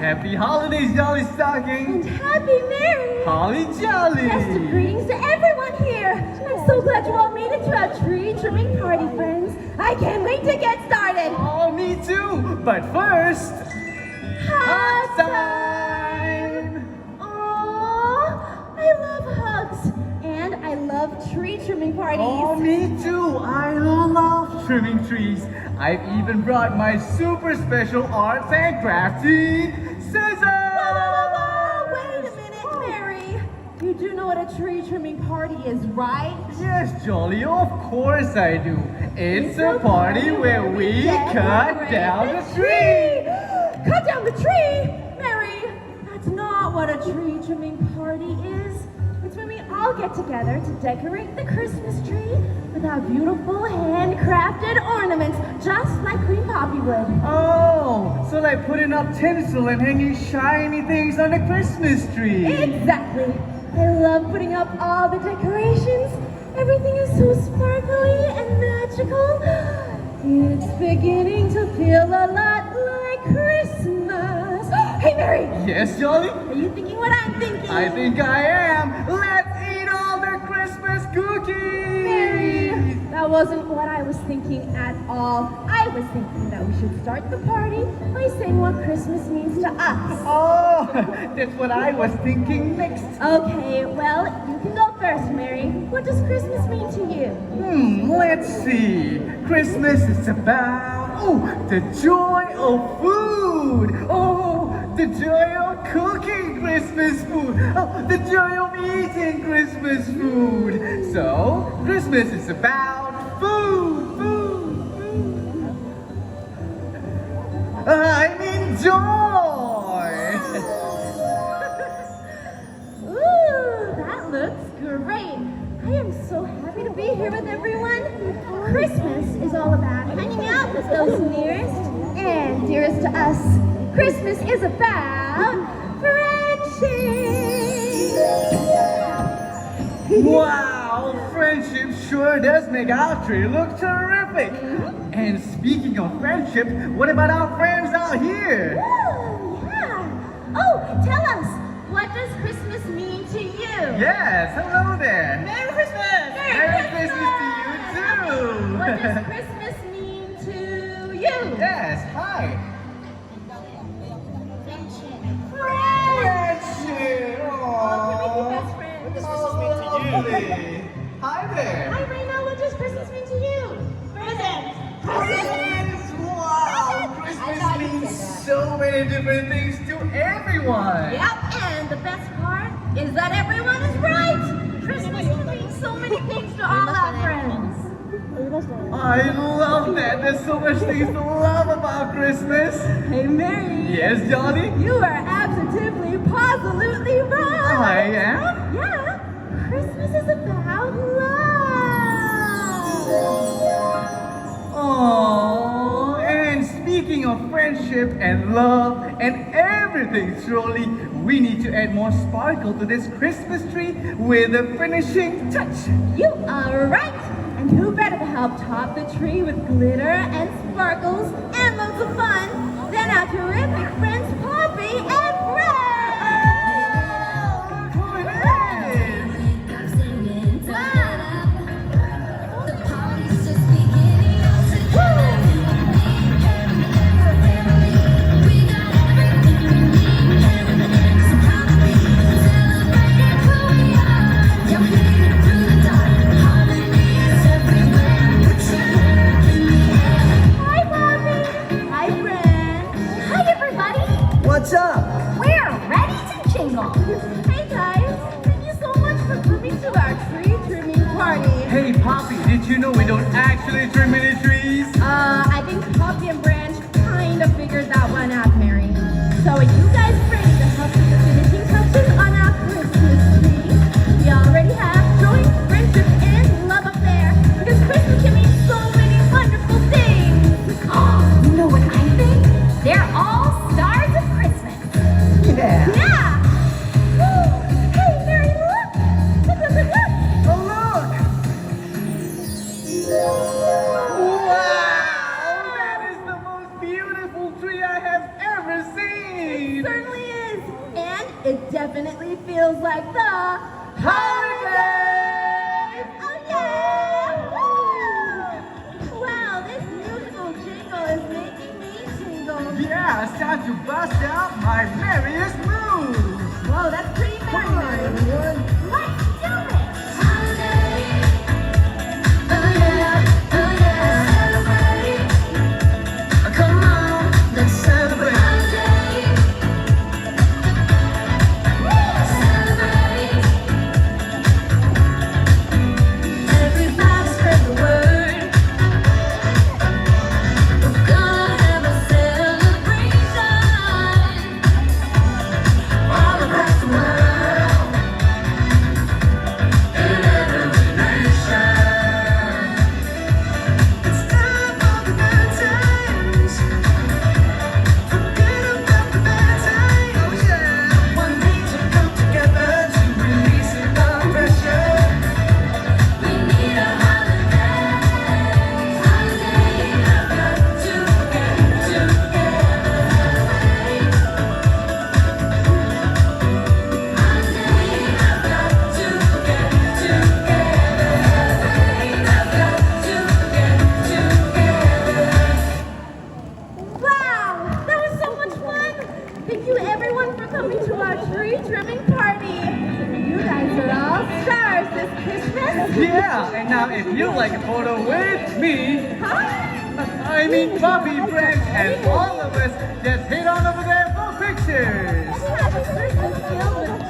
Happy holidays, Jolly Stocking! And Happy Merry! Holly Jolly! Festive greetings to everyone here! I'm so glad you all made it to our tree trimming party, friends. I can't wait to get started! Oh, me too! But first, Hug time! Aww, I love hugs. And I love tree trimming parties. Oh, me too! I love trimming trees. I've even brought my super special arts and crafty scissors! Whoa! Wait a minute, Mary. You do know what a tree trimming party is, right? Yes, Jolly, of course I do. It's a party where we cut down the tree! Cut down the tree? Mary, that's not what a tree trimming party is. It's when we all get together to decorate the Christmas tree with our beautiful handcrafted ornaments, just like Green Poppy would. Oh, so like putting up tinsel and hanging shiny things on the Christmas tree. Exactly. I love putting up all the decorations. Everything is so sparkly and magical. It's beginning to feel a lot like Christmas. Hey, Mary! Yes, Jolly? Are you thinking what I'm thinking? I think I am. Let's eat all the Christmas cookies! Mary, that wasn't what I was thinking at all. I was thinking that we should start the party by saying what Christmas means to us. Oh, that's what I was thinking next. Okay, well, you can go first, Mary. What does Christmas mean to you? Let's see. Christmas is about, the joy of food. Oh, the joy of cooking Christmas food. Oh, the joy of eating Christmas food. So, Christmas is about food, food, food. I mean joy. Ooh, that looks great. I am so happy to be here with everyone. Christmas is all about hanging out with those nearest and dearest to us. Christmas is about friendship. Wow, friendship sure does make our tree look terrific. And speaking of friendship, what about our friends out here? Oh, yeah. Oh, tell us, what does Christmas mean to you? Yes, hello there. Merry Christmas! Merry Christmas to you too. What does Christmas mean to you? Yes, hi. Friends! Friendship. Oh, can we be best Aww. friends? What does Christmas mean to you? Lovely. Hi there. Hi, Raina, what does Christmas mean to you? Presents! Presents. Wow, Christmas means so many different things to everyone. Yep, and the best part is that everyone is right. Christmas means so many things to all our friends. I love that. There's so much things to love about Christmas. Hey, Mary. Yes, Johnny? You are absolutely, positively right. I am? Yeah, Christmas is about love. Oh, and speaking of friendship and love and everything, truly, we need to add more sparkle to this Christmas tree with a finishing touch. You are right. And who better to help top the tree with glitter and sparkles and loads of fun than our terrific friends Poppy and Fred? Who it is? Hi, Poppy. Hi, Fred. Hi, everybody. What's up? We're ready to jingle. Hey, guys. Thank you so much for coming to our tree trimming party. Hey, Poppy, did you know we don't actually trim any trees? I think Poppy and Branch kind of figured that one out, Mary. So are you guys ready to help with the finishing touches on our Christmas tree? We already have joy, friendship, and love up there. Because Christmas can mean so many wonderful things. Oh, you know what I think? They're all stars of Christmas. Yeah. Yeah. Woo. Hey, Mary, look. Look, look, look, look. Oh, look! Wow! That is the most beautiful tree I have ever ever seen. Certainly is. And it definitely feels like the Holidays! Oh yeah! Woo! Wow, this musical jingle is making me tingle. Yeah, it's time to bust out my merriest moves. Whoa, that's pretty Come merry, on, Mary. everyone. Let's do it! Come on, let's celebrate. Celebrate. Everybody spread the word. We're gonna have a celebration all across the world, in every nation. It's time for the good times. Forget about the bad times. Oh yeah. One day to come together to release the pressure. We need a holiday. Holiday, I've got to get together. Holiday, I've got to get together. Wow, that was so much fun! Thank you everyone for coming to our tree trimming party. You guys are all stars this Christmas. Yeah, and now if you like a photo with me, Huh? I mean Bobby, Brent, and all of us, just head on over there for pictures. Let's have a Christmas filled with